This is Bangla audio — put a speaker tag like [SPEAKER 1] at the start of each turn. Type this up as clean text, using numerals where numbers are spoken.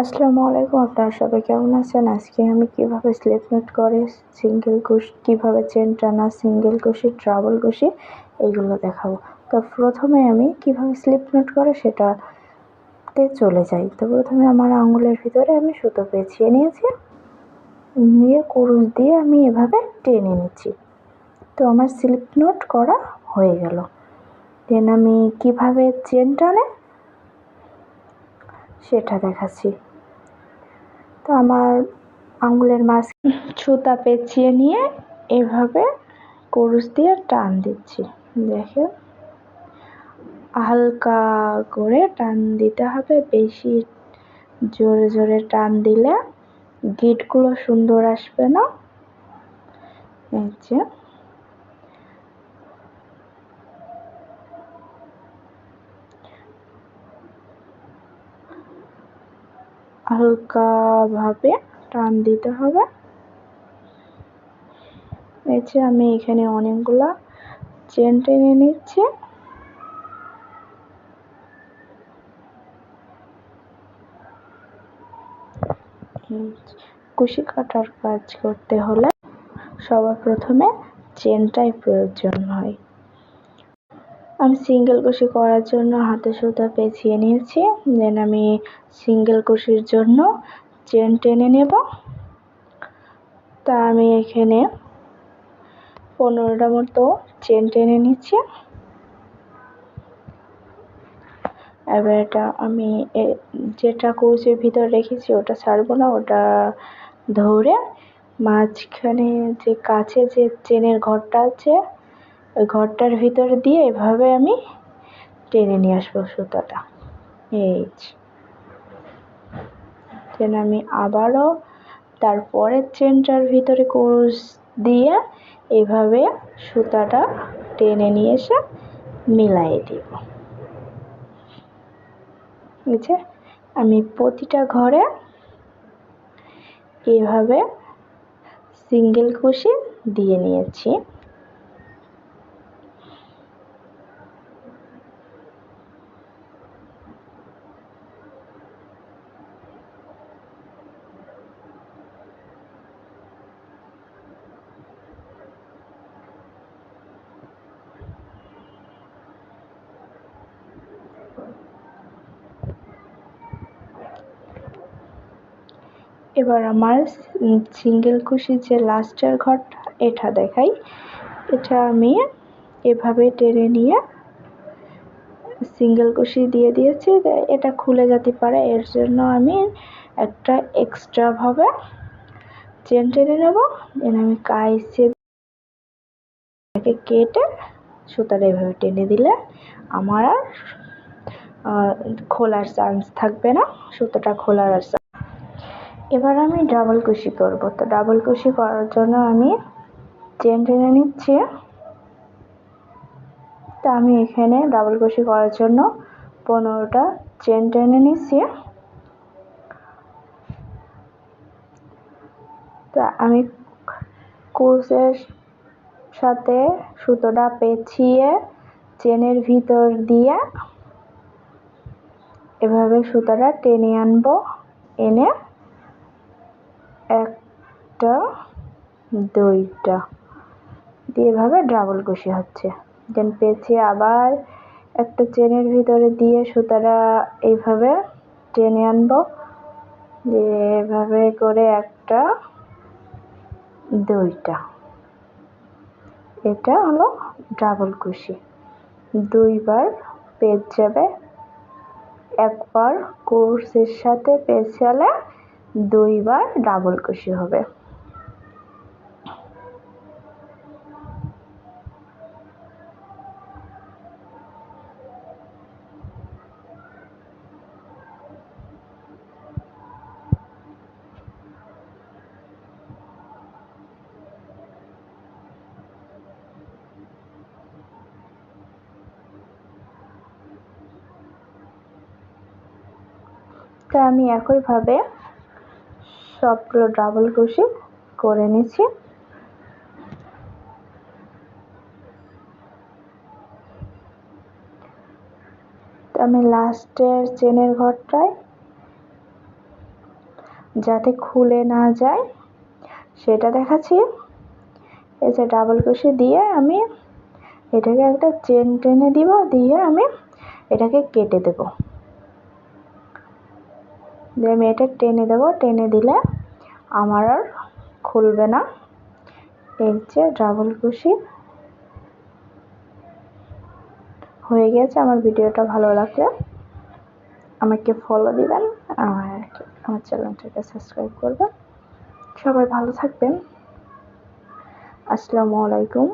[SPEAKER 1] আসসালামু আলাইকুম, আপনারা সবাই কেমন আছেন? আজকে আমি কিভাবে স্লিপ নোট করে সিঙ্গেল কুশি, কিভাবে চেন টানা, সিঙ্গেল কুশি, ট্রাবল কুশি এইগুলো দেখাবো। তো প্রথমে আমি কিভাবে স্লিপ নোট করে সেটাতে চলে যাই। তো প্রথমে আমার আঙুলের ভিতরে আমি সুতো পেঁচিয়ে নিয়েছি, নিয়ে কুরুশ দিয়ে আমি এভাবে টেনে নিচ্ছি। তো আমার স্লিপ নোট করা হয়ে গেল। দেন আমি কিভাবে চেন টানে সেটা দেখাচ্ছি। তো আমার আঙুলের মাঝ সুতা পেঁচিয়ে নিয়ে এভাবে কুরুশ দিয়ে টান দিচ্ছি। দেখেন, হালকা করে টান দিতে হবে, বেশি জোরে জোরে টান দিলে গিঁটগুলো সুন্দর আসবে না। এই যে হালকা ভাবে টান দিতে হবে। এই যে আমি এখানে অনেকগুলা চেন টেনে নিচ্ছি। কুশি কাটার কাজ করতে হলে সবার প্রথমে চেনটাই প্রয়োজন হয়। আমি সিঙ্গেল কুশি করার জন্য হাতে সুতা পেঁচিয়ে নিয়েছি। দেন আমি সিঙ্গেল কুশির জন্য চেন টেনে নেব। তা আমি এখানে 15টা মতো চেন টেনে নিচ্ছি। এবার এটা আমি যেটা কুশির ভিতর রেখেছি ওটা ছাড়বো না, ওটা ধরে মাঝখানে যে কাছে যে চেনের ঘরটা আছে ওই ঘরটার ভিতর দিয়ে এভাবে আমি টেনে নিয়ে আসবো সুতাটা। এই দেন আমি আবারও তারপরের চেনটার ভিতরে কুরুশ দিয়ে এভাবে সুতাটা টেনে নিয়ে এসে মিলাই দিব। বুঝছে, আমি প্রতিটা ঘরে এভাবে সিঙ্গেল কুশি দিয়ে নিয়েছি। এবার আমার সিঙ্গেল কুশি যে লাস্টের ঘরটা এটা দেখাই। এটা আমি এভাবে টেনে নিয়ে সিঙ্গেল কুশি দিয়ে দিয়েছি। এটা খুলে যেতে পারে, এর জন্য আমি একটা এক্সট্রা ভাবে চেন টেনে নেব। দেন আমি কাইসে কেটে সুতাটা এভাবে টেনে দিলে আমার আর খোলার চান্স থাকবে না, সুতোটা খোলার আর। এবার আমি ডাবল কুশি করব। তো ডাবল কুশি করার জন্য আমি চেন টেনে নিচ্ছি। তো আমি এখানে ডাবল কুশি করার জন্য 15টা চেন টেনে নিচ্ছি। তা আমি কুশের সাথে সুতোটা পেঁচিয়ে চেনের ভিতর দিয়ে এভাবে সুতোটা টেনে আনবো। এনে একটা, দুইটা দিয়ে এভাবে ডাবল কুশি হচ্ছে। দেন পেঁচিয়ে আবার একটা চেনের ভিতরে দিয়ে সুতাটা এইভাবে টেনে আনবো। দিয়ে এভাবে করে একটা, দুইটা, এটা হলো ডাবল কুশি। দুইবার পেঁচ যাবে, একবার কুশের সাথে পেঁচালে দুইবার ডাবল কুশি হবে। তা আমি একইভাবে সবগুলো ডাবল কুশি করে নিচ্ছি। আমি লাস্টের চেনের ঘরটায় যাতে খুলে না যায় সেটা দেখাচ্ছি। এই যে ডাবল কুশি দিয়ে আমি এটাকে একটা চেন টেনে দিব, দিয়ে আমি এটাকে কেটে দেব। দিয়ে আমি এটা টেনে দেব, টেনে দিলে আমার আর খুলবে না। এই যে ডাবল কুশি হয়ে গেছে। আমার ভিডিওটা ভালো লাগলে আমাকে ফলো দিবেন, আমার চ্যানেলটাকে সাবস্ক্রাইব করবেন। সবাই ভালো থাকবেন। আসসালামু আলাইকুম।